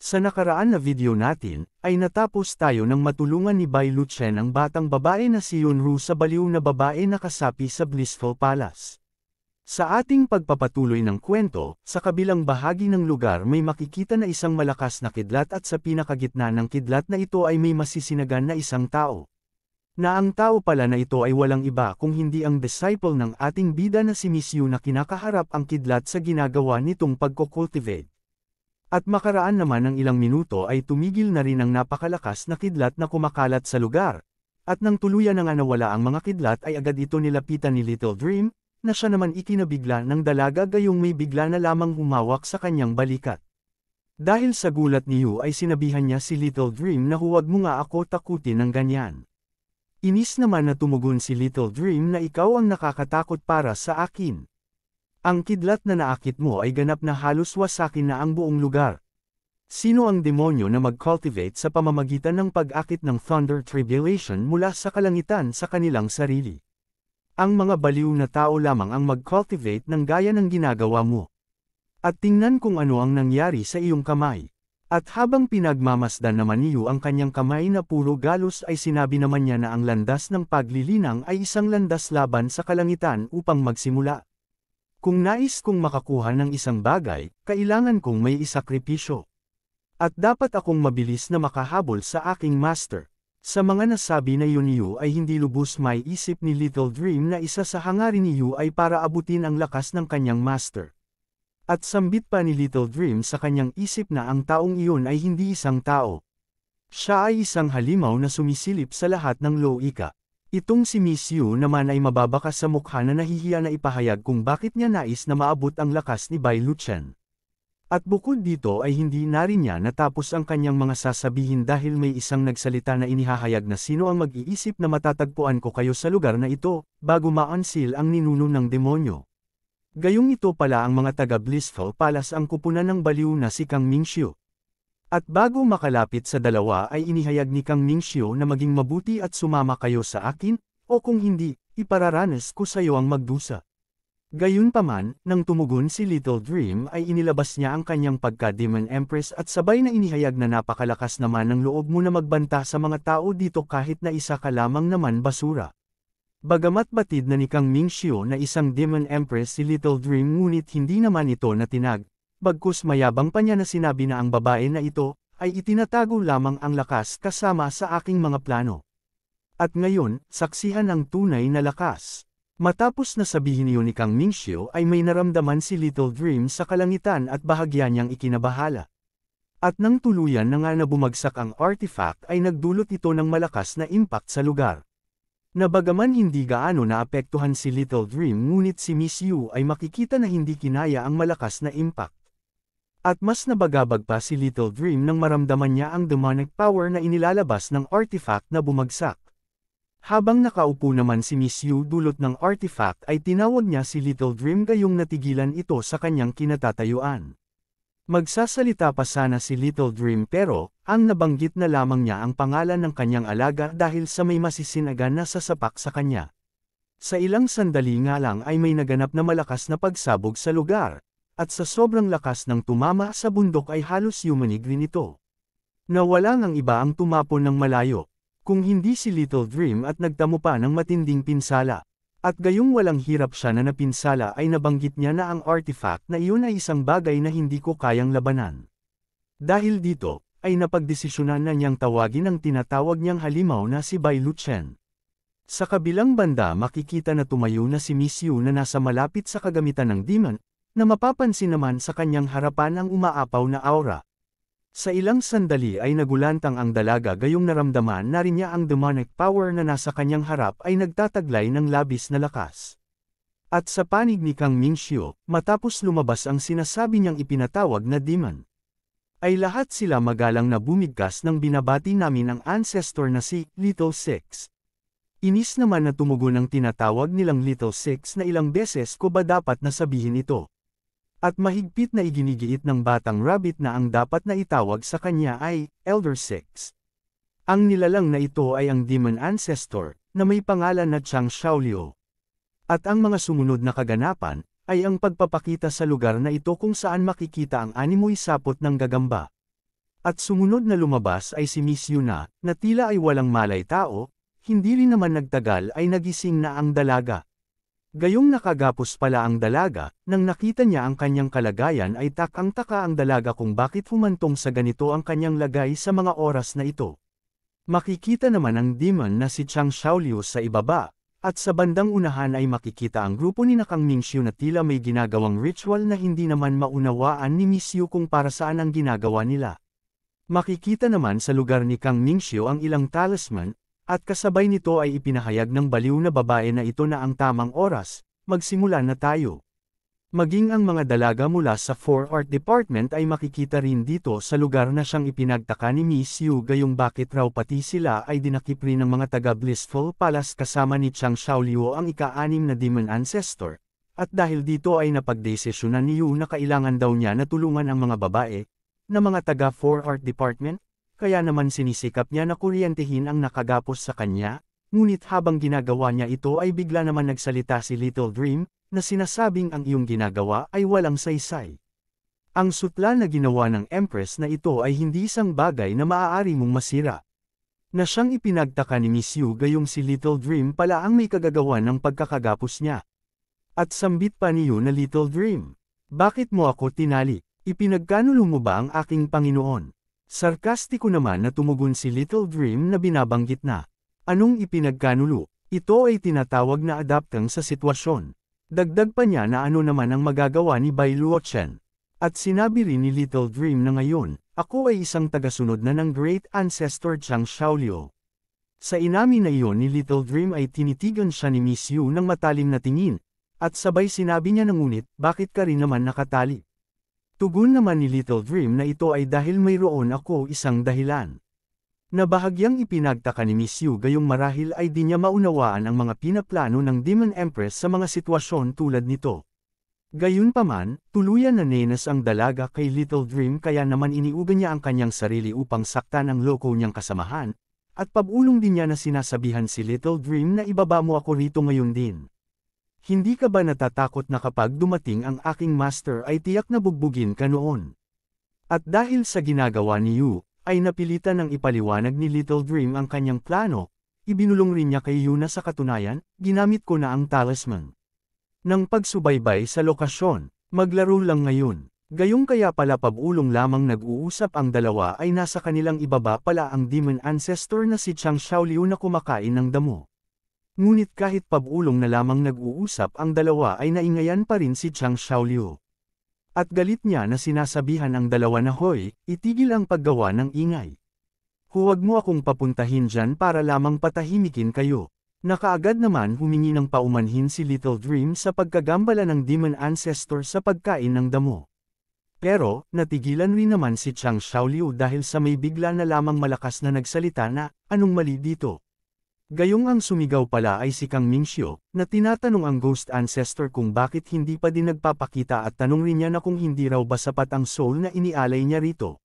Sa nakaraan na video natin, ay natapos tayo ng matulungan ni Bai Luchen ang batang babae na si Yunru sa baliw na babae na kasapi sa Blissful Palace. Sa ating pagpapatuloy ng kwento, sa kabilang bahagi ng lugar may makikita na isang malakas na kidlat at sa pinakagitna ng kidlat na ito ay may masisinagan na isang tao. Na ang tao pala na ito ay walang iba kung hindi ang disciple ng ating bida na si Miss Yu na kinakaharap ang kidlat sa ginagawa nitong pagko-cultivate. At makaraan naman ng ilang minuto ay tumigil na rin ang napakalakas na kidlat na kumakalat sa lugar. At nang tuluyan na nga nawala ang mga kidlat ay agad ito nilapitan ni Little Dream, na siya naman ikinabigla ng dalaga gayong may bigla na lamang humawak sa kanyang balikat. Dahil sa gulat ni Yu ay sinabihan niya si Little Dream na huwag mo nga ako takutin ng ganyan. Inis naman na tumugon si Little Dream na ikaw ang nakakatakot para sa akin. Ang kidlat na naakit mo ay ganap na halos wasakin na ang buong lugar. Sino ang demonyo na mag-cultivate sa pamamagitan ng pag-akit ng Thunder Tribulation mula sa kalangitan sa kanilang sarili? Ang mga baliw na tao lamang ang mag-cultivate ng gaya ng ginagawa mo. At tingnan kung ano ang nangyari sa iyong kamay. At habang pinagmamasdan naman niyo ang kanyang kamay na puro galos ay sinabi naman niya na ang landas ng paglilinang ay isang landas laban sa kalangitan upang magsimula. Kung nais kong makakuha ng isang bagay, kailangan kong may isakripisyo. At dapat akong mabilis na makahabol sa aking master. Sa mga nasabi na yun ni Yu ay hindi lubos may isip ni Little Dream na isa sa hangarin ni Yu ay para abutin ang lakas ng kanyang master. At sambit pa ni Little Dream sa kanyang isip na ang taong iyon ay hindi isang tao. Siya ay isang halimaw na sumisilip sa lahat ng loika. Itong si Miss Yu naman ay mababakas sa mukha na nahihiya na ipahayag kung bakit niya nais na maabot ang lakas ni Bai Luchen. At bukod dito ay hindi na rin niya natapos ang kanyang mga sasabihin dahil may isang nagsalita na inihahayag na sino ang mag-iisip na matatagpuan ko kayo sa lugar na ito, bago ma-unseal ang ninuno ng demonyo. Gayong ito pala ang mga taga Blissful Palace ang kupunan ng baliw na si Kang Mingxiu. At bago makalapit sa dalawa ay inihayag ni Kang Mingxiu na maging mabuti at sumama kayo sa akin, o kung hindi, ipararanas ko sa iyo ang magdusa. Gayunpaman, nang tumugon si Little Dream ay inilabas niya ang kanyang pagka-Demon Empress at sabay na inihayag na napakalakas naman ng loob mo na magbanta sa mga tao dito kahit na isa ka lamang naman basura. Bagamat batid na ni Kang Mingxiu na isang Demon Empress si Little Dream ngunit hindi naman ito natinag, bagkus mayabang pa niya na sinabi na ang babae na ito ay itinatago lamang ang lakas kasama sa aking mga plano. At ngayon, saksihan ang tunay na lakas. Matapos na sabihin niyo ni Kang Mingxiu ay may naramdaman si Little Dream sa kalangitan at bahagya niyang ikinabahala. At nang tuluyan na nga na bumagsak ang artifact ay nagdulot ito ng malakas na impact sa lugar. Na bagaman hindi gaano naapektuhan si Little Dream ngunit si Miss Yu ay makikita na hindi kinaya ang malakas na impact. At mas nabagabag pa si Little Dream nang maramdaman niya ang demonic power na inilalabas ng artifact na bumagsak. Habang nakaupo naman si Miss Yu dulot ng artifact ay tinawag niya si Little Dream gayong natigilan ito sa kanyang kinatatayuan. Magsasalita pa sana si Little Dream pero, ang nabanggit na lamang niya ang pangalan ng kanyang alaga dahil sa may masisinagan na sasapak sa kanya. Sa ilang sandali nga lang ay may naganap na malakas na pagsabog sa lugar, at sa sobrang lakas ng tumama sa bundok ay halos yumanig rin ito. Nawala ngang iba ang tumapon ng malayo. Kung hindi si Little Dream at nagtamo pa ng matinding pinsala. At gayong walang hirap siya na napinsala ay nabanggit niya na ang artifact na iyon ay isang bagay na hindi ko kayang labanan. Dahil dito, ay napagdesisyonan na niyang tawagin ang tinatawag niyang halimaw na si Bai Luchen. Sa kabilang banda makikita na tumayo na si Miss Yu na nasa malapit sa kagamitan ng demon, na mapapansin naman sa kanyang harapan ang umaapaw na aura. Sa ilang sandali ay nagulantang ang dalaga gayong naramdaman na rin niya ang demonic power na nasa kanyang harap ay nagtataglay ng labis na lakas. At sa panig ni Kang Mingxiu, matapos lumabas ang sinasabi niyang ipinatawag na demon, ay lahat sila magalang na bumigkas nang binabati namin ang ancestor na si Little Six. Inis naman na tumugon ang tinatawag nilang Little Six na ilang beses ko ba dapat na sabihin ito. At mahigpit na iginigiit ng batang rabbit na ang dapat na itawag sa kanya ay Elder Six. Ang nilalang na ito ay ang Demon Ancestor, na may pangalan na Chang Xiaoliu. At ang mga sumunod na kaganapan, ay ang pagpapakita sa lugar na ito kung saan makikita ang animoy sapot ng gagamba. At sumunod na lumabas ay si Miss Yuna, na tila ay walang malay tao, hindi rin naman nagtagal ay nagising na ang dalaga. Gayong nakagapos pala ang dalaga, nang nakita niya ang kanyang kalagayan ay takang-taka ang dalaga kung bakit humantong sa ganito ang kanyang lagay sa mga oras na ito. Makikita naman ang demon na si Chang Xiaoliu sa ibaba, at sa bandang unahan ay makikita ang grupo ni Kang Mingxiu na tila may ginagawang ritual na hindi naman maunawaan ni Miss Yu kung para saan ang ginagawa nila. Makikita naman sa lugar ni Kang Mingxiu ang ilang talisman, at kasabay nito ay ipinahayag ng baliw na babae na ito na ang tamang oras, magsimula na tayo. Maging ang mga dalaga mula sa 4 Art Department ay makikita rin dito sa lugar na siyang ipinagtaka ni Miss Yu gayong bakit raw pati sila ay dinakip rin ng mga taga Blissful Palace kasama ni Chang Xiaoliu ang ika-6 na Demon Ancestor, at dahil dito ay napagdesisyonan ni Yu na kailangan daw niya na tulungan ang mga babae, na mga taga 4 Art Department, kaya naman sinisikap niya na kuryentehin ang nakagapos sa kanya, ngunit habang ginagawa niya ito ay bigla naman nagsalita si Little Dream, na sinasabing ang iyong ginagawa ay walang saysay. Ang sutla na ginawa ng Empress na ito ay hindi isang bagay na maaari mong masira. Na siyang ipinagtaka ni Miss Yu gayong si Little Dream pala ang may kagagawa ng pagkakagapos niya. At sambit pa ni Yu na Little Dream, bakit mo ako tinali? Ipinagkanulo mo ba ang aking Panginoon? Sarkastiko naman na tumugon si Little Dream na binabanggit na, anong ipinagkanulo? Ito ay tinatawag na adaptang sa sitwasyon. Dagdag pa niya na ano naman ang magagawa ni Bai Luochen. At sinabi rin ni Little Dream na ngayon, ako ay isang tagasunod na ng Great Ancestor Chang Xiaoliu. Sa inamin na iyon ni Little Dream ay tinitigan siya ni Miss Yu ng matalim na tingin, at sabay sinabi niya na ngunit, bakit ka rin naman nakatali? Tugon naman ni Little Dream na ito ay dahil mayroon ako isang dahilan. Na bahagyang ipinagtaka ni Miss Yu gayong marahil ay di niya maunawaan ang mga pinaplano ng Demon Empress sa mga sitwasyon tulad nito. Gayunpaman, tuluyan na nenas ang dalaga kay Little Dream kaya naman iniugan niya ang kanyang sarili upang saktan ang loko niyang kasamahan, at pabulong din niya na sinasabihan si Little Dream na ibaba mo ako rito ngayon din. Hindi ka ba natatakot na kapag dumating ang aking master ay tiyak na bugbugin ka noon? At dahil sa ginagawa ni Yu, ay napilitan ng ipaliwanag ni Little Dream ang kanyang plano, ibinulong rin niya kay Yu na sa katunayan, ginamit ko na ang talisman. Nang pagsubaybay sa lokasyon, maglaro lang ngayon. Gayong kaya pala pabulong lamang nag-uusap ang dalawa ay nasa kanilang ibaba pala ang Demon Ancestor na si Chang Xiaoliu na kumakain ng damo. Ngunit kahit pabulong na lamang nag-uusap ang dalawa ay naingayan pa rin si Chang Xiaoliu. At galit niya na sinasabihan ang dalawa na hoy, itigil ang paggawa ng ingay. Huwag mo akong papuntahin dyan para lamang patahimikin kayo. Nakaagad naman humingi ng paumanhin si Little Dream sa pagkagambala ng Demon Ancestor sa pagkain ng damo. Pero, natigilan rin naman si Chang Xiaoliu dahil sa may bigla na lamang malakas na nagsalita na, anong mali dito? Gayong ang sumigaw pala ay si Kang Mingxiu, na tinatanong ang Ghost Ancestor kung bakit hindi pa din nagpapakita at tanong rin niya na kung hindi raw ba sapat ang soul na inialay niya rito.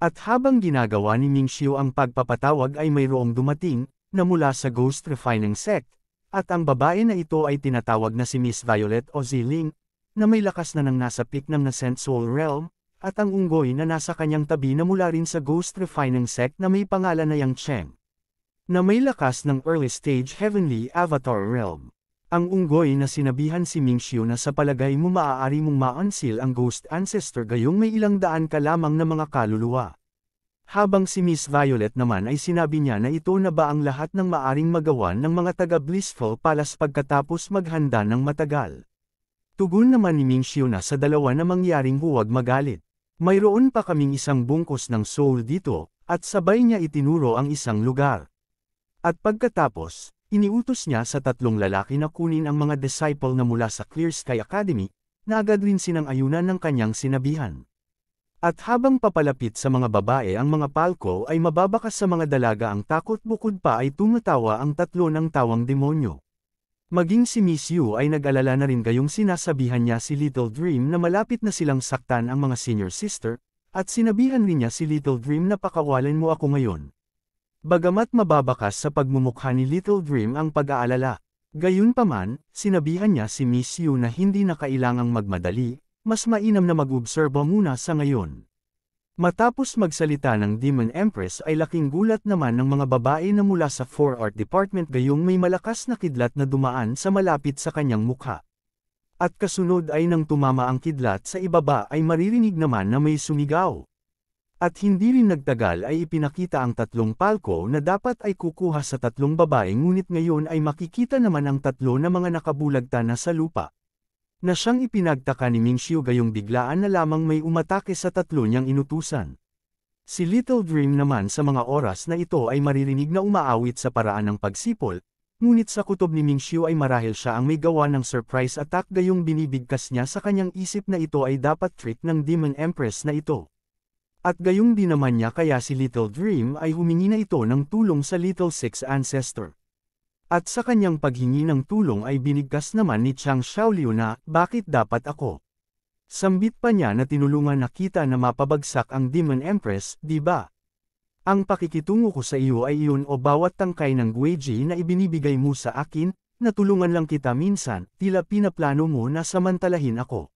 At habang ginagawa ni Mingxiu ang pagpapatawag ay mayroong dumating, na mula sa Ghost Refining Sect, at ang babae na ito ay tinatawag na si Miss Violet o Ziling, na may lakas na nang nasa peak ng Nascent Soul Realm, at ang unggoy na nasa kanyang tabi na mula rin sa Ghost Refining Sect na may pangalan na Yang Cheng, na may lakas ng early stage Heavenly Avatar Realm. Ang unggoy na sinabihan si Mingxiu na sa palagay mo maaari mong ma-unseal ang Ghost Ancestor gayong may ilang daan ka lamang na mga kaluluwa. Habang si Miss Violet naman ay sinabi niya na ito na ba ang lahat ng maaring magawan ng mga taga Blissful Palace pagkatapos maghanda ng matagal. Tugon naman ni Mingxiu na sa dalawa na mangyaring huwag magalit. Mayroon pa kaming isang bungkos ng soul dito, at sabay niya itinuro ang isang lugar. At pagkatapos, iniutos niya sa 3 lalaki na kunin ang mga disciple na mula sa Clear Sky Academy, na agad rin sinang-ayunan ng kanyang sinabihan. At habang papalapit sa mga babae ang mga palko ay mababakas sa mga dalaga ang takot bukod pa ay tumatawa ang 3 ng tawang demonyo. Maging si Miss Yu ay nag-alala na rin gayong sinasabihan niya si Little Dream na malapit na silang saktan ang mga senior sister, at sinabihan rin niya si Little Dream na pakawalan mo ako ngayon. Bagamat mababakas sa pagmumukha ni Little Dream ang pag-aalala, gayunpaman, sinabihan niya si Miss Yu na hindi na kailangang magmadali, mas mainam na mag-obserba muna sa ngayon. Matapos magsalita ng Demon Empress ay laking gulat naman ng mga babae na mula sa 4 Art Department gayong may malakas na kidlat na dumaan sa malapit sa kanyang mukha. At kasunod ay nang tumama ang kidlat sa ibaba ay maririnig naman na may sumigaw. At hindi rin nagtagal ay ipinakita ang tatlong palko na dapat ay kukuha sa tatlong babae ngunit ngayon ay makikita naman ang tatlo na mga nakabulagta na sa lupa. Na siyang ipinagtaka ni Mingxiu gayong biglaan na lamang may umatake sa tatlo niyang inutusan. Si Little Dream naman sa mga oras na ito ay maririnig na umaawit sa paraan ng pagsipol, ngunit sa kutob ni Mingxiu ay marahil siya ang may gawa ng surprise attack gayong binibigkas niya sa kanyang isip na ito ay dapat trick ng Demon Empress na ito. At gayong di naman niya kaya si Little Dream ay humingi na ito ng tulong sa Little Six Ancestor. At sa kanyang paghingi ng tulong ay binigkas naman ni Chang Xiaoliu na, bakit dapat ako? Sambit pa niya na tinulungan na kita na mapabagsak ang Demon Empress, di ba? Ang pakikitungo ko sa iyo ay iyon o bawat tangkay ng Guiji na ibinibigay mo sa akin, natulungan lang kita minsan, tila pinaplano mo na samantalahin ako.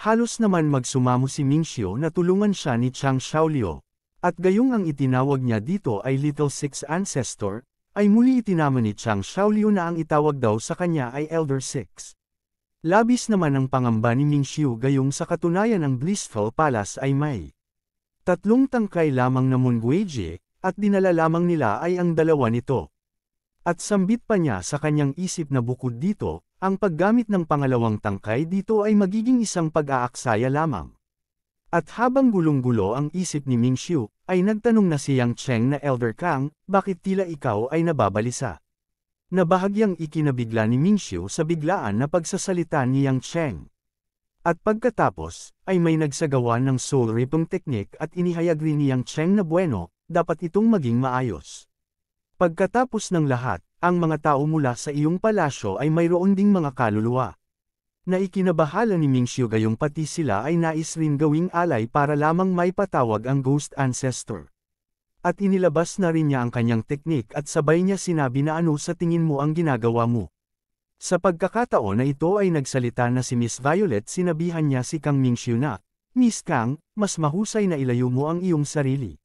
Halos naman magsumamo si Mingxiu na tulungan siya ni Chang Xiaoliu. At gayong ang itinawag niya dito ay Little Six Ancestor, ay muli itinaman ni Chang Xiaoliu na ang itawag daw sa kanya ay Elder Six. Labis naman ang pangamba ni Mingxiu gayong sa katunayan ng Blissful Palace ay may tatlong tangkay lamang na Mongguiji, at dinala lamang nila ay ang dalawa nito. At sambit pa niya sa kanyang isip na bukod dito, ang paggamit ng pangalawang tangkay dito ay magiging isang pag-aaksaya lamang. At habang gulong-gulo ang isip ni Mingxiu, ay nagtanong na si Yang Cheng na Elder Kang, bakit tila ikaw ay nababalisa? Nabahagyang ikinabigla ni Mingxiu sa biglaan na pagsasalita ni Yang Cheng. At pagkatapos, ay may nagsagawa ng soul ripping technique at inihayag rin ni Yang Cheng na bueno, dapat itong maging maayos. Pagkatapos ng lahat, ang mga tao mula sa iyong palasyo ay mayroon ding mga kaluluwa. Na ikinabahala ni Mingxiu gayong pati sila ay nais rin gawing alay para lamang may patawag ang Ghost Ancestor. At inilabas na rin niya ang kanyang teknik at sabay niya sinabi na ano sa tingin mo ang ginagawa mo. Sa pagkakataon na ito ay nagsalita na si Miss Violet sinabihan niya si Kang Mingxiu na, Miss Kang, mas mahusay na ilayo mo ang iyong sarili.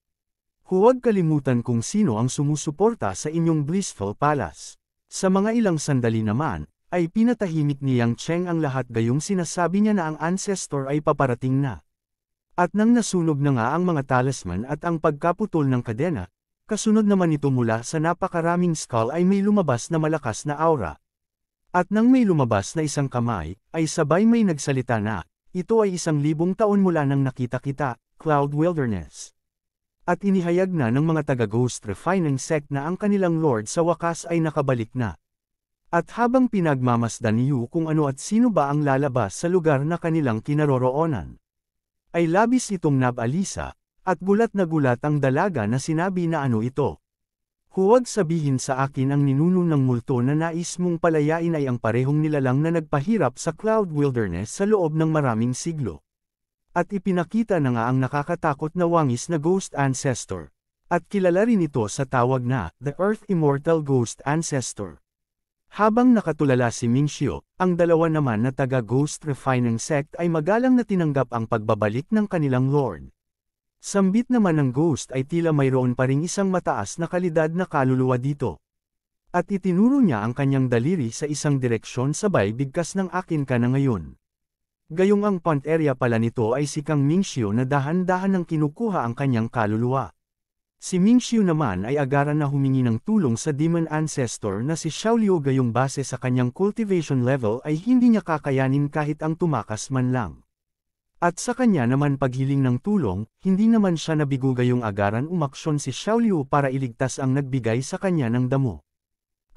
Huwag kalimutan kung sino ang sumusuporta sa inyong Blissful Palace. Sa mga ilang sandali naman, ay pinatahimik ni Yang Cheng ang lahat gayong sinasabi niya na ang ancestor ay paparating na. At nang nasunog na nga ang mga talisman at ang pagkaputol ng kadena, kasunod naman ito mula sa napakaraming skull ay may lumabas na malakas na aura. At nang may lumabas na isang kamay, ay sabay may nagsalita na, ito ay 1,000 taon mula nang nakita kita, Cloud Wilderness. At inihayag na ng mga taga-Ghost Refining Sect na ang kanilang Lord sa wakas ay nakabalik na. At habang pinagmamasdan ni Yu kung ano at sino ba ang lalabas sa lugar na kanilang kinaroroonan, ay labis itong nabalisa, at gulat na gulat ang dalaga na sinabi na ano ito. Huwag sabihin sa akin ang ninuno ng multo na nais mong palayain ay ang parehong nilalang na nagpahirap sa Cloud Wilderness sa loob ng maraming siglo. At ipinakita na nga ang nakakatakot na wangis na Ghost Ancestor. At kilala rin ito sa tawag na, The Earth Immortal Ghost Ancestor. Habang nakatulala si Mingxiu, ang dalawa naman na taga-Ghost Refining Sect ay magalang na tinanggap ang pagbabalik ng kanilang Lord. Sambit naman ng Ghost ay tila mayroon pa ring isang mataas na kalidad na kaluluwa dito. At itinuro niya ang kanyang daliri sa isang direksyon sabay bigkas ng akin ka na ngayon. Gayong ang point area pala nito ay si Kang Mingxiu na dahan-dahan nang kinukuha ang kanyang kaluluwa. Si Mingxiu naman ay agaran na humingi ng tulong sa Demon Ancestor na si Xiaoliu gayong base sa kanyang cultivation level ay hindi niya kakayanin kahit ang tumakas man lang. At sa kanya naman paghiling ng tulong, hindi naman siya nabigo gayong agaran umaksyon si Xiaoliu para iligtas ang nagbigay sa kanya ng damo.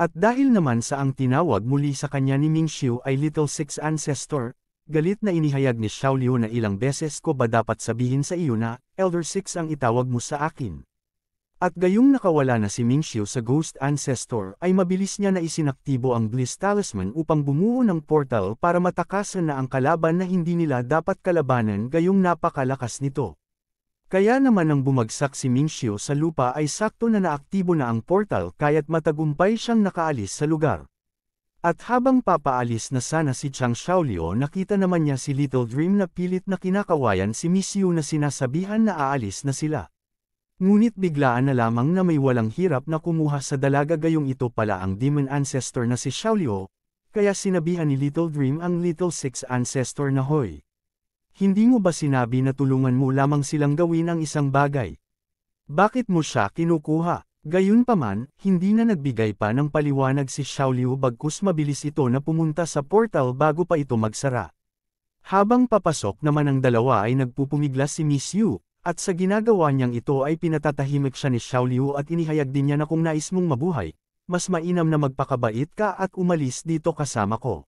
At dahil naman sa ang tinawag muli sa kanya ni Mingxiu ay Little Six Ancestor, galit na inihayag ni Xiaoliu na ilang beses ko ba dapat sabihin sa iyo na, Elder Six ang itawag mo sa akin. At gayong nakawala na si Mingxiu sa Ghost Ancestor ay mabilis niya na isinaktibo ang Bliss Talisman upang bumuo ng portal para matakasan na ang kalaban na hindi nila dapat kalabanan gayong napakalakas nito. Kaya naman nang bumagsak si Mingxiu sa lupa ay sakto na naaktibo na ang portal kaya't matagumpay siyang nakaalis sa lugar. At habang papaalis na sana si Chang Xiaoliu, nakita naman niya si Little Dream na pilit na kinakawayan si Miss Yu na sinasabihan na aalis na sila. Ngunit biglaan na lamang na may walang hirap na kumuha sa dalaga, gayong ito pala ang demon ancestor na si Xiaoliu, kaya sinabihan ni Little Dream ang Little Six ancestor na, "Hoy! Hindi mo ba sinabi na tulungan mo lamang silang gawin ang isang bagay? Bakit mo siya kinukuha?" Gayunpaman, hindi na nagbigay pa ng paliwanag si Xiaoliu, bagkus mabilis ito na pumunta sa portal bago pa ito magsara. Habang papasok naman ang dalawa ay nagpupumiglas si Miss Yu, at sa ginagawa niyang ito ay pinatatahimik siya ni Xiaoliu at inihayag din niya na kung nais mong mabuhay, mas mainam na magpakabait ka at umalis dito kasama ko.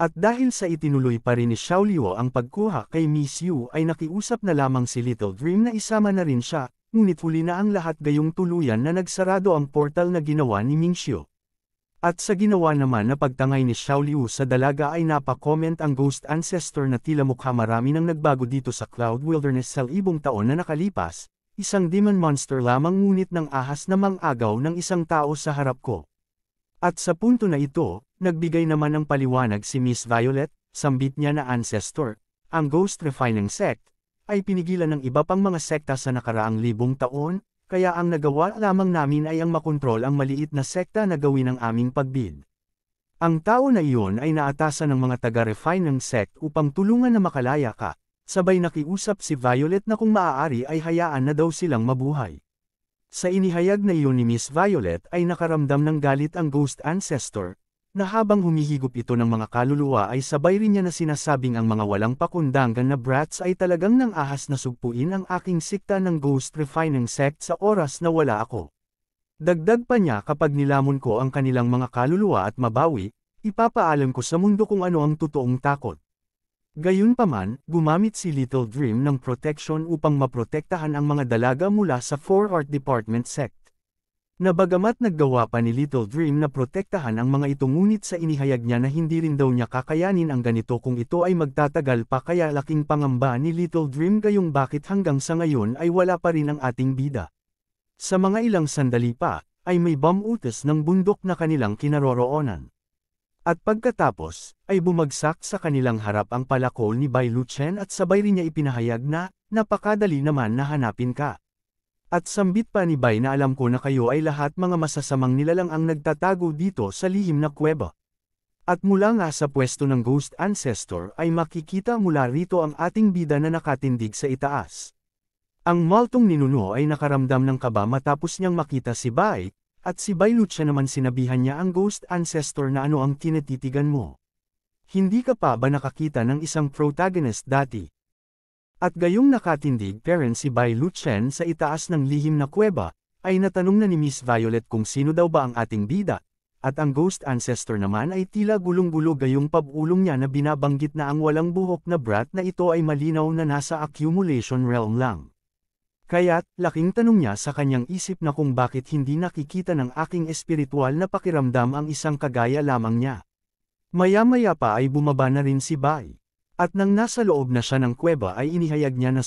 At dahil sa itinuloy pa rin ni Xiaoliu ang pagkuha kay Miss Yu, ay nakiusap na lamang si Little Dream na isama na rin siya. Ngunit huli na ang lahat, gayong tuluyan na nagsarado ang portal na ginawa ni Mingxiu. At sa ginawa naman na pagtangay ni Xiaoliu sa dalaga ay napakomment ang Ghost Ancestor na tila mukha marami nang nagbago dito sa Cloud Wilderness sa libong taon na nakalipas, isang demon monster lamang ngunit ng ahas na mang-agaw ng isang tao sa harap ko. At sa punto na ito, nagbigay naman ng paliwanag si Miss Violet, sambit niya na ancestor, ang Ghost Refining Sect, ay pinigilan ng iba pang mga sekta sa nakaraang libong taon, kaya ang nagawa lamang namin ay ang makontrol ang maliit na sekta na gawin ang aming pagbid. Ang tao na iyon ay naatasan ng mga taga-refine ng sect upang tulungan na makalaya ka, sabay nakiusap si Violet na kung maaari ay hayaan na daw silang mabuhay. Sa inihayag na iyon ni Miss Violet ay nakaramdam ng galit ang Ghost Ancestor, na habang humihigop ito ng mga kaluluwa ay sabay rin niya na sinasabing ang mga walang pakundangan na brats ay talagang nang ahas na sugpuin ang aking sikta ng Ghost Refining Sect sa oras na wala ako. Dagdag pa niya, kapag nilamon ko ang kanilang mga kaluluwa at mabawi, ipapaalam ko sa mundo kung ano ang totoong takot. Gayunpaman, gumamit si Little Dream ng protection upang maprotektahan ang mga dalaga mula sa 4 Art Department Sect. Na bagamat naggawa pa ni Little Dream na protektahan ang mga ito, ngunit sa inihayag niya na hindi rin daw niya kakayanin ang ganito kung ito ay magtatagal pa, kaya laking pangamba ni Little Dream gayong bakit hanggang sa ngayon ay wala pa rin ang ating bida. Sa mga ilang sandali pa, ay may bumutas ng bundok na kanilang kinaroroonan. At pagkatapos, ay bumagsak sa kanilang harap ang palakol ni Bai Luchen at sabay rin niya ipinahayag na, napakadali naman na hanapin ka. At sambit pa ni Bai na alam ko na kayo ay lahat mga masasamang nilalang ang nagtatago dito sa lihim na kuweba. At mula nga sa pwesto ng Ghost Ancestor ay makikita mula rito ang ating bida na nakatindig sa itaas. Ang maltong ninuno ay nakaramdam ng kaba matapos niyang makita si Bai, at si Bai Lucha naman sinabihan niya ang Ghost Ancestor na, ano ang tinititigan mo? Hindi ka pa ba nakakita ng isang protagonist dati? At gayong nakatindig pa rin si Bai Luchen sa itaas ng lihim na kuweba, ay natanong na ni Miss Violet kung sino daw ba ang ating bida, at ang Ghost Ancestor naman ay tila gulong-gulo gayong pag-ulong niya na binabanggit na ang walang buhok na brat na ito ay malinaw na nasa accumulation realm lang. Kaya't, laking tanong niya sa kanyang isip na kung bakit hindi nakikita ng aking espiritual na pakiramdam ang isang kagaya lamang niya. Maya-maya pa ay bumaba na rin si Bai. At nang nasa loob na siya ng kuweba ay inihayag niya na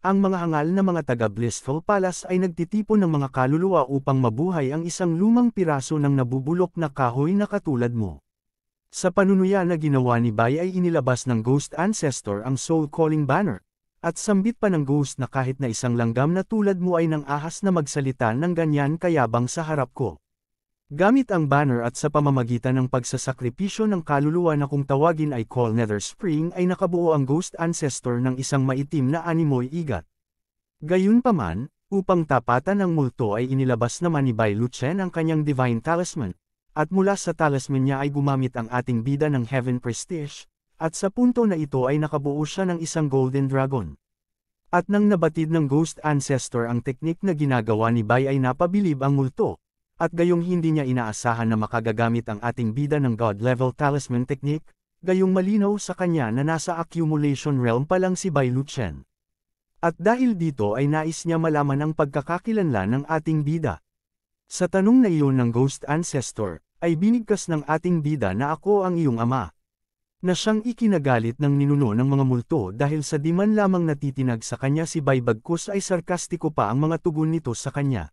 ang mga hangal na mga taga Blissful Palace ay nagtitipon ng mga kaluluwa upang mabuhay ang isang lumang piraso ng nabubulok na kahoy na katulad mo. Sa panunuya na ginawa ni Bai ay inilabas ng Ghost Ancestor ang Soul Calling Banner, at sambit pa ng Ghost na kahit na isang langgam na tulad mo ay nang ahas na magsalita ng ganyan kayabang sa harap ko. Gamit ang banner at sa pamamagitan ng pagsasakripisyo ng kaluluwa na kung tawagin ay Call Nether Spring ay nakabuo ang Ghost Ancestor ng isang maitim na animoy igat. Gayunpaman, upang tapatan ang multo ay inilabas naman ni Bai Luchen ang kanyang Divine Talisman, at mula sa talisman niya ay gumamit ang ating bida ng Heaven Prestige, at sa punto na ito ay nakabuo siya ng isang Golden Dragon. At nang nabatid ng Ghost Ancestor ang teknik na ginagawa ni Bai ay napabilib ang multo. At gayong hindi niya inaasahan na makagagamit ang ating bida ng God-level talisman technique, gayong malinaw sa kanya na nasa accumulation realm pa lang si Bai Luchen. At dahil dito ay nais niya malaman ang pagkakakilanlan ng ating bida. Sa tanong na iyon ng Ghost Ancestor, ay binigkas ng ating bida na ako ang iyong ama. Na siyang ikinagalit ng ninuno ng mga multo dahil sa di man lamang natitinag sa kanya si Bai, bagkus ay sarkastiko pa ang mga tugon nito sa kanya.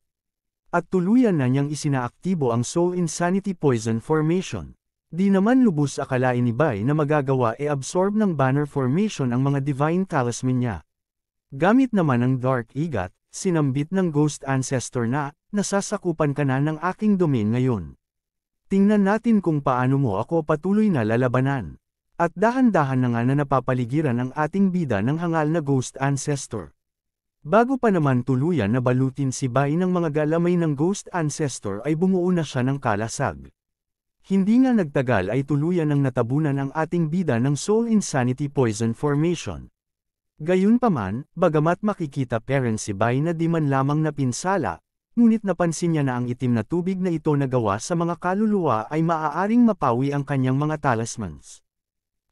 At tuluyan na niyang isinaaktibo ang Soul Insanity Poison Formation. Di naman lubos akalain ni Bai na magagawa absorb ng banner formation ang mga divine talisman niya. Gamit naman ang Dark Igat, sinambit ng Ghost Ancestor na, nasasakupan ka na ng aking domain ngayon. Tingnan natin kung paano mo ako patuloy na lalabanan. At dahan-dahan na nga na napapaligiran ang ating bida ng hangal na Ghost Ancestor. Bago pa naman tuluyan na balutin si Bai ng mga galamay ng Ghost Ancestor ay bumuo na siya ng kalasag. Hindi nga nagtagal ay tuluyan ng natabunan ang ating bida ng Soul Insanity Poison Formation. Gayunpaman, bagamat makikita parent si Bai na di man lamang napinsala, ngunit napansin niya na ang itim na tubig na ito na gawa sa mga kaluluwa ay maaaring mapawi ang kanyang mga talismans.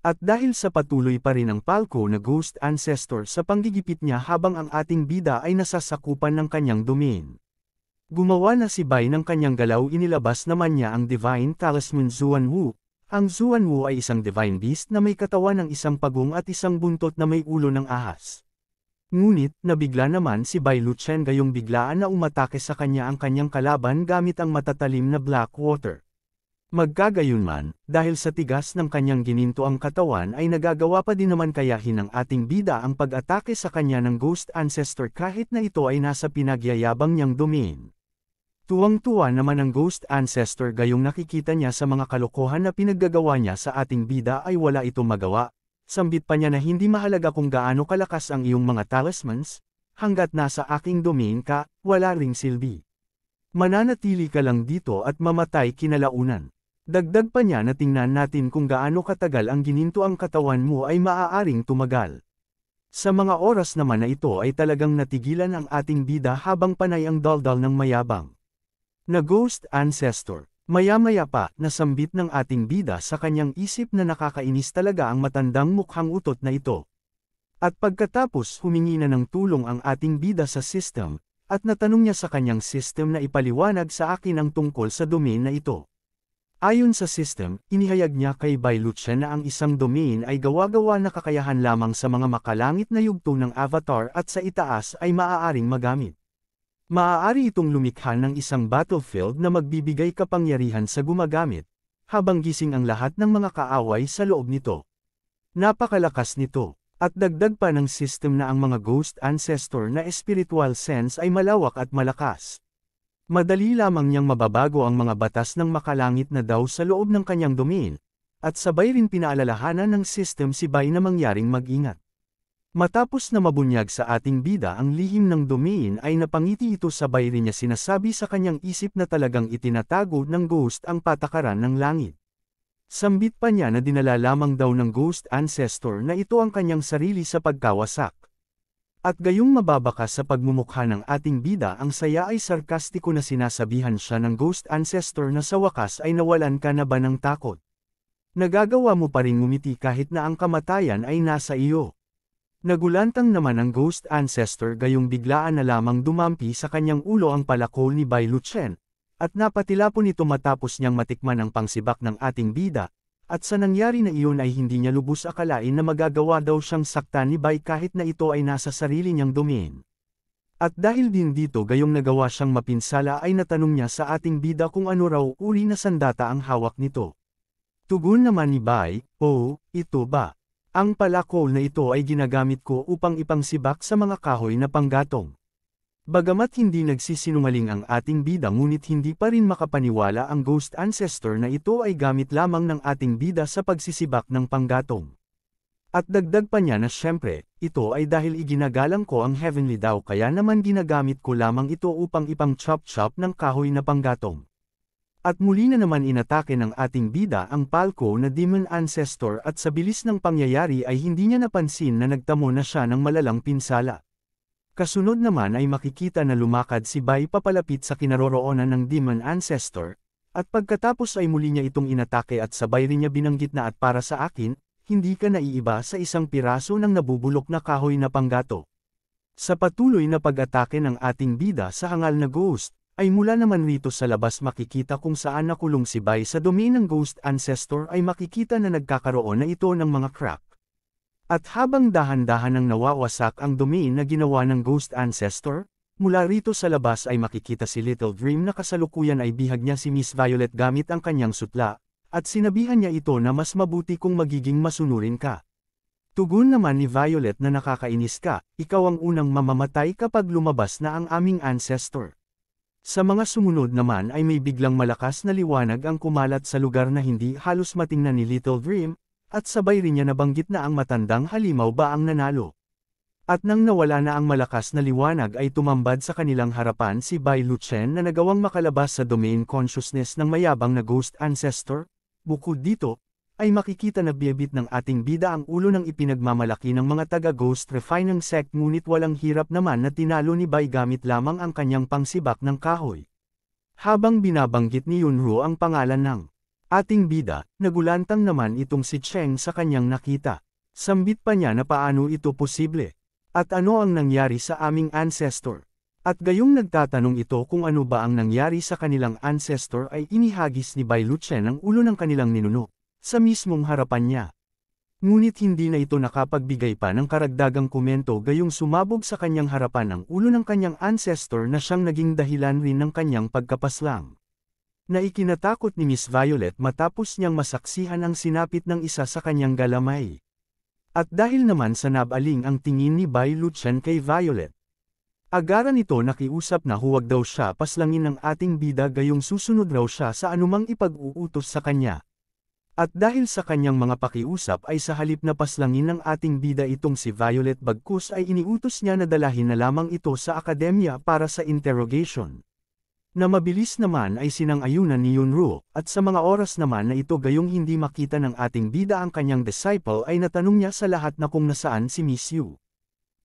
At dahil sa patuloy pa rin ang palko na Ghost Ancestor sa panggigipit niya habang ang ating bida ay nasasakupan ng kanyang domain. Gumawa na si Bai ng kanyang galaw, inilabas naman niya ang Divine Talisman Zuanwu. Ang Zuanwu ay isang divine beast na may katawan ng isang pagong at isang buntot na may ulo ng ahas. Ngunit, nabigla naman si Bai Luchen gayong biglaan na umatake sa kanya ang kanyang kalaban gamit ang matatalim na Black Water. Magkagayunman, dahil sa tigas ng kanyang gininto ang katawan ay nagagawa pa din naman kayahin ng ating bida ang pag-atake sa kanya ng Ghost Ancestor kahit na ito ay nasa pinagyayabang niyang domain. Tuwang-tuwa naman ang Ghost Ancestor gayong nakikita niya sa mga kalokohan na pinaggagawa niya sa ating bida ay wala itong magawa. Sambit pa niya na hindi mahalaga kung gaano kalakas ang iyong mga talismans, hanggat nasa aking domain ka, wala ring silbi. Mananatili ka lang dito at mamatay kinalaunan. Dagdag pa niya na tingnan natin kung gaano katagal ang gininto ang katawan mo ay maaaring tumagal. Sa mga oras naman na ito ay talagang natigilan ang ating bida habang panay ang daldal ng mayabang na Ghost Ancestor. Maya-maya pa, nasambit ng ating bida sa kanyang isip na nakakainis talaga ang matandang mukhang utot na ito. At pagkatapos humingi na ng tulong ang ating bida sa system, at natanong niya sa kanyang system na ipaliwanag sa akin ang tungkol sa domain na ito. Ayon sa system, inihayag niya kay Bai Luchen na ang isang domain ay gawa-gawa na kakayahan lamang sa mga makalangit na yugto ng avatar at sa itaas ay maaaring magamit. Maaari itong lumikha ng isang battlefield na magbibigay kapangyarihan sa gumagamit, habang gising ang lahat ng mga kaaway sa loob nito. Napakalakas nito, at dagdag pa ng system na ang mga Ghost Ancestor na spiritual sense ay malawak at malakas. Madali lamang niyang mababago ang mga batas ng makalangit na daw sa loob ng kanyang domain, at sabay rin pinaalalahanan ng system si Bai na mangyaring mag-ingat. Matapos na mabunyag sa ating bida ang lihim ng domain ay napangiti ito, sabay rin niya sinasabi sa kanyang isip na talagang itinatago ng Ghost ang patakaran ng langit. Sambit pa niya na dinala lamang daw ng Ghost Ancestor na ito ang kanyang sarili sa pagkawasak. At gayong mababakas sa pagmumukha ng ating bida ang saya ay sarkastiko na sinasabihan siya ng Ghost Ancestor na sa wakas ay nawalan ka na ba ng takot? Nagagawa mo pa rin ngumiti kahit na ang kamatayan ay nasa iyo. Nagulantang naman ang Ghost Ancestor gayong biglaan na lamang dumampi sa kanyang ulo ang palakol ni Bai Luchen, at napatilapon ito matapos niyang matikman ang pangsibak ng ating bida, at sa nangyari na iyon ay hindi niya lubos akalain na magagawa daw siyang saktan ni Bai kahit na ito ay nasa sarili niyang domain. At dahil din dito gayong nagawa siyang mapinsala ay natanong niya sa ating bida kung ano raw uri na sandata ang hawak nito. Tugon naman ni Bai, "Oh, ito ba? Ang palakol na ito ay ginagamit ko upang ipangsibak sa mga kahoy na panggatong." Bagamat hindi nagsisinungaling ang ating bida ngunit hindi pa rin makapaniwala ang Ghost Ancestor na ito ay gamit lamang ng ating bida sa pagsisibak ng panggatong. At dagdag pa niya na syempre, ito ay dahil iginagalang ko ang Heavenly daw kaya naman ginagamit ko lamang ito upang ipang-chop-chop ng kahoy na panggatong. At muli na naman inatake ng ating bida ang palko na Demon Ancestor at sa bilis ng pangyayari ay hindi niya napansin na nagtamo na siya ng malalang pinsala. Kasunod naman ay makikita na lumakad si Bai papalapit sa kinaroroonan ng Demon Ancestor, at pagkatapos ay muli niya itong inatake at sabay rin niya binanggit na at para sa akin, hindi ka naiiba sa isang piraso ng nabubulok na kahoy na panggato. Sa patuloy na pag-atake ng ating bida sa hangal na Ghost, ay mula naman rito sa labas makikita kung saan nakulong si Bai sa domain ng Ghost Ancestor ay makikita na nagkakaroon na ito ng mga crack. At habang dahan-dahan nang nawawasak ang domain na ginawa ng Ghost Ancestor, mula rito sa labas ay makikita si Little Dream na kasalukuyan ay bihag niya si Miss Violet gamit ang kanyang sutla, at sinabihan niya ito na mas mabuti kung magiging masunurin ka. Tugon naman ni Violet na nakakainis ka, ikaw ang unang mamamatay kapag lumabas na ang aming ancestor. Sa mga sumunod naman ay may biglang malakas na liwanag ang kumalat sa lugar na hindi halos matingnan ni Little Dream, at sabay rin niya nabanggit na ang matandang halimaw ba ang nanalo. At nang nawala na ang malakas na liwanag ay tumambad sa kanilang harapan si Bai Luchen na nagawang makalabas sa domain consciousness ng mayabang na ghost ancestor. Bukod dito, ay makikita na biyabit ng ating bida ang ulo ng ipinagmamalaki ng mga taga-ghost refining sect ngunit walang hirap naman na tinalo ni Bai gamit lamang ang kanyang pangsibak ng kahoy. Habang binabanggit ni Yunro ang pangalan ng ating bida, nagulantang naman itong si Cheng sa kanyang nakita. Sambit pa niya na paano ito posible. At ano ang nangyari sa aming ancestor? At gayong nagtatanong ito kung ano ba ang nangyari sa kanilang ancestor ay inihagis ni Bai Luchen ang ulo ng kanilang ninuno, sa mismong harapan niya. Ngunit hindi na ito nakapagbigay pa ng karagdagang komento gayong sumabog sa kanyang harapan ang ulo ng kanyang ancestor na siyang naging dahilan rin ng kanyang pagkapaslang. Na ikinatakot ni Miss Violet matapos niyang masaksihan ang sinapit ng isa sa kanyang galamay. At dahil naman sa nabaling ang tingin ni Bai Luchen kay Violet, agaran ito nakiusap na huwag daw siya paslangin ng ating bida gayong susunod raw siya sa anumang ipag-uutos sa kanya. At dahil sa kanyang mga pakiusap ay sa halip na paslangin ng ating bida itong si Violet bagkus ay iniutos niya na dalahin na lamang ito sa akademya para sa interrogation. Na mabilis naman ay sinang-ayunan ni Yunro, at sa mga oras naman na ito gayong hindi makita ng ating bida ang kanyang disciple ay natanong niya sa lahat na kung nasaan si Miss Yu.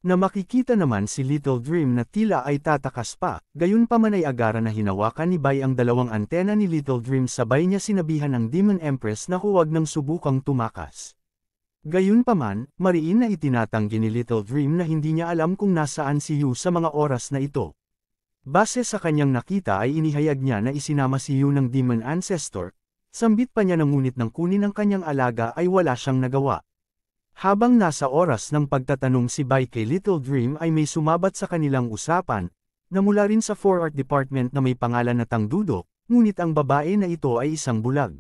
Na makikita naman si Little Dream na tila ay tatakas pa, gayon pa man ay agaran na hinawakan ni Bai ang dalawang antena ni Little Dream sabay niya sinabihan ng Demon Empress na huwag nang subukang tumakas. Gayon pa man, mariin na itinatanggi ni Little Dream na hindi niya alam kung nasaan si Yu sa mga oras na ito. Base sa kanyang nakita ay inihayag niya na isinama si Yu ng Demon Ancestor, sambit pa niya na ngunit nang kunin ang kanyang alaga ay wala siyang nagawa. Habang nasa oras ng pagtatanong si Bai kay Little Dream ay may sumabat sa kanilang usapan, na mula rin sa 4 Art Department na may pangalan na Tang Dudo, ngunit ang babae na ito ay isang bulag.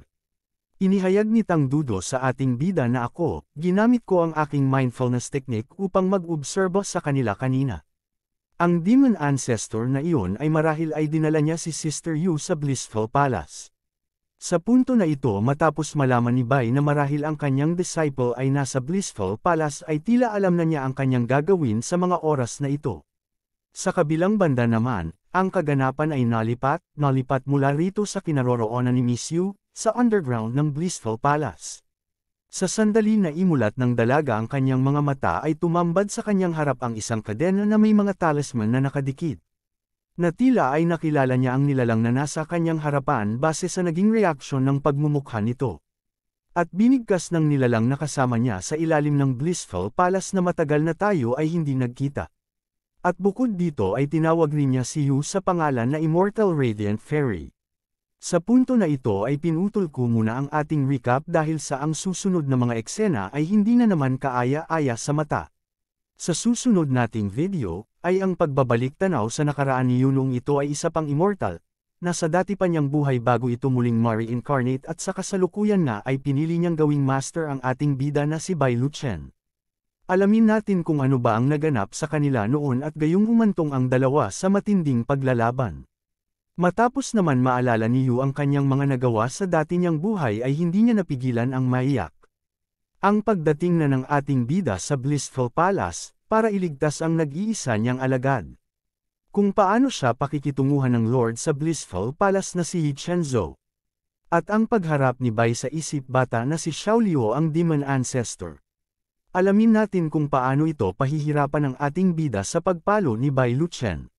Inihayag ni Tang Dudo sa ating bida na ako, ginamit ko ang aking mindfulness technique upang mag-obserba sa kanila kanina. Ang Demon Ancestor na iyon ay marahil ay dinala niya si Sister Yu sa Blissful Palace. Sa punto na ito matapos malaman ni Bai na marahil ang kanyang disciple ay nasa Blissful Palace ay tila alam na niya ang kanyang gagawin sa mga oras na ito. Sa kabilang banda naman, ang kaganapan ay nalipat mula rito sa kinaroroonan ni Miss Yu, sa underground ng Blissful Palace. Sa sandali na imulat ng dalaga ang kanyang mga mata ay tumambad sa kanyang harap ang isang kadena na may mga talisman na nakadikit. Na tila ay nakilala niya ang nilalang na nasa kanyang harapan base sa naging reaksyon ng pagmumukha nito. At binigkas ng nilalang na kasama niya sa ilalim ng Blissful Palace na matagal na tayo ay hindi nagkita. At bukod dito ay tinawag rin niya si Yu sa pangalan na Immortal Radiant Fairy. Sa punto na ito ay pinutol ko muna ang ating recap dahil sa ang susunod na mga eksena ay hindi na naman kaaya-aya sa mata. Sa susunod nating video, ay ang pagbabalik tanaw sa nakaraan ni Yunong ito ay isa pang immortal, na sa dati pa niyang buhay bago ito muling ma-reincarnate at sa kasalukuyan na ay pinili niyang gawing master ang ating bida na si Bai Luchen. Alamin natin kung ano ba ang naganap sa kanila noon at gayong humantong ang dalawa sa matinding paglalaban. Matapos naman maalala ni Yu ang kanyang mga nagawa sa dati niyang buhay ay hindi niya napigilan ang maiyak. Ang pagdating na ng ating bida sa Blissful Palace, para iligtas ang nag-iisa niyang alagad. Kung paano siya pakikitunguhan ng Lord sa Blissful Palace na si Yi Chenzo. At ang pagharap ni Bai sa isip bata na si Xiaoliu ang Demon Ancestor. Alamin natin kung paano ito pahihirapan ng ating bida sa pagpalo ni Bai Luchen.